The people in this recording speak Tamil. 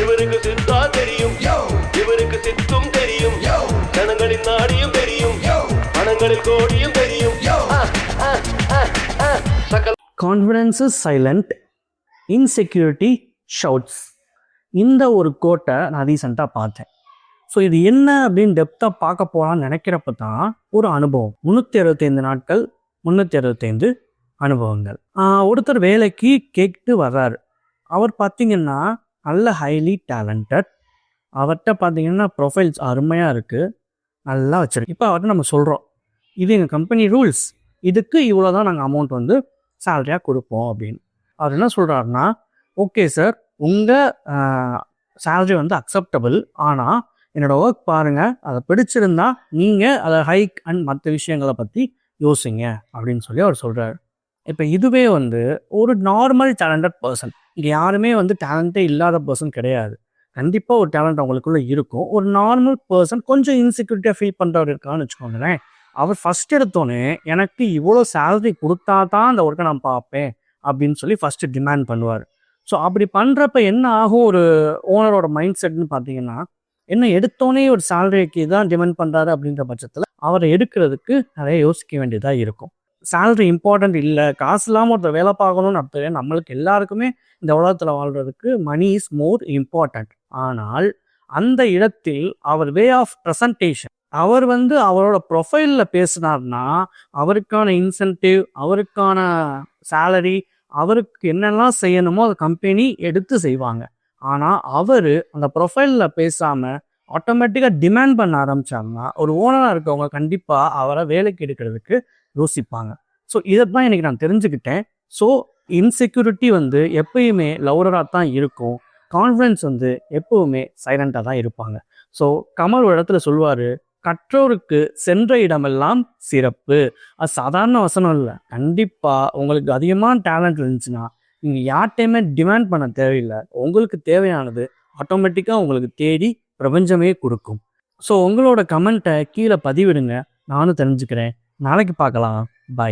இவருக்கு சித்தா தெரியும், இவருக்கு சித்தும் தெரியும், கணங்களின் நாடியும் தெரியும், பணங்களில் கோடியும் தெரியும். Confidence is silent, insecurity shouts. இந்த ஒரு கோட்டை நான் ரீசெண்டாக பார்த்தேன். ஸோ இது என்ன அப்படின்னு டெப்த்தாக பார்க்க போகலான்னு நினைக்கிறப்ப தான் ஒரு அனுபவம். 365 நாட்கள் 365 அனுபவங்கள். ஒருத்தர் வேலைக்கு கேட்டு வர்றாரு. அவர் பார்த்தீங்கன்னா நல்ல ஹைலி டேலண்டட். அவர்கிட்ட பார்த்தீங்கன்னா ப்ரொஃபைல்ஸ் அருமையாக இருக்குது, நல்லா வச்சுருக்கு. இப்போ அவர்கிட்ட நம்ம சொல்கிறோம், இது எங்கள் கம்பெனி ரூல்ஸ், இதுக்கு இவ்வளோ தான் நாங்கள் அமௌண்ட் வந்து சேலரியாக கொடுப்போம் அப்படின்னு. அவர் என்ன சொல்கிறாருன்னா, ஓகே சார், உங்கள் சேலரி வந்து அக்செப்டபிள், ஆனால் என்னோடய ஒர்க் பாருங்கள், அதை பிடிச்சிருந்தா நீங்கள் அதை ஹைக் அண்ட் மற்ற விஷயங்களை பற்றி யோசிங்க அப்படின்னு சொல்லி அவர் சொல்கிறார். இப்போ இதுவே வந்து ஒரு நார்மல் டேலண்டட் பர்சன், இங்கே யாருமே வந்து டேலண்ட்டே இல்லாத பர்சன் கிடையாது. கண்டிப்பாக ஒரு டேலண்ட் அவங்களுக்குள்ளே இருக்கும். ஒரு நார்மல் பர்சன் கொஞ்சம் இன்செக்யூரிட்டியாக ஃபீல் பண்ணுறவர் இருக்கான்னு வச்சுக்கோங்களேன். அவர் ஃபஸ்ட் எடுத்தோன்னே எனக்கு இவ்வளோ சேலரி கொடுத்தா தான் அந்த ஒர்க்கை நான் பார்ப்பேன் அப்படின்னு சொல்லி ஃபஸ்ட்டு டிமாண்ட் பண்ணுவார். ஸோ அப்படி பண்ணுறப்ப என்ன ஆகும், ஒரு ஓனரோட மைண்ட் செட்னு பார்த்தீங்கன்னா, என்ன எடுத்தோன்னே ஒரு சேலரிக்கு தான் டிமாண்ட் பண்ணுறாரு அப்படின்ற பட்சத்தில் அவரை எடுக்கிறதுக்கு நிறைய யோசிக்க வேண்டியதாக இருக்கும். சேலரி இம்பார்ட்டண்ட் இல்லை, காசு இல்லாமல் ஒருத்தர் வேலை பார்க்கணும்னு அப்போ நம்மளுக்கு எல்லாருக்குமே இந்த உலகத்தில் வாழ்கிறதுக்கு மணி இஸ் மோர் இம்பார்ட்டண்ட். ஆனால் அந்த இடத்தில் அவர் வே ஆஃப் ப்ரெசன்டேஷன், அவர் வந்து அவரோட ப்ரொஃபைலில் பேசினார்னா அவருக்கான இன்சென்டிவ், அவருக்கான சேலரி, அவருக்கு என்னெல்லாம் செய்யணுமோ அதை கம்பெனி எடுத்து செய்வாங்க. ஆனால் அவர் அந்த ப்ரொஃபைலில் பேசாமல் ஆட்டோமேட்டிக்காக டிமாண்ட் பண்ண ஆரம்பித்தாங்கன்னா ஒரு ஓனராக இருக்கவங்க கண்டிப்பாக அவரை வேலைக்கு எடுக்கிறதுக்கு யோசிப்பாங்க. ஸோ இதை தான் எனக்கு நான் தெரிஞ்சுக்கிட்டேன். ஸோ இன்செக்யூரிட்டி வந்து எப்பயுமே லவுடராக தான் இருக்கும், கான்ஃபிடன்ஸ் வந்து எப்பவுமே சைலண்டாக தான் இருப்பாங்க. ஸோ கமல் ஒரு இடத்துல சொல்லுவார், கற்றோருக்கு சென்ற இடமெல்லாம் சிறப்பு. அது சாதாரண வசனம் இல்லை. கண்டிப்பாக உங்களுக்கு அதிகமான டேலண்ட் இருந்துச்சுன்னா நீங்கள் யார்கிட்டையுமே டிமாண்ட் பண்ண தேவையில்லை. உங்களுக்கு தேவையானது ஆட்டோமேட்டிக்காக உங்களுக்கு தேடி பிரபஞ்சமே கொடுக்கும். ஸோ உங்களோட கமெண்ட்டை கீழே பதிவிடுங்க, நானும் தெரிஞ்சுக்கிறேன். நாளைக்கு பார்க்கலாம். பாய்.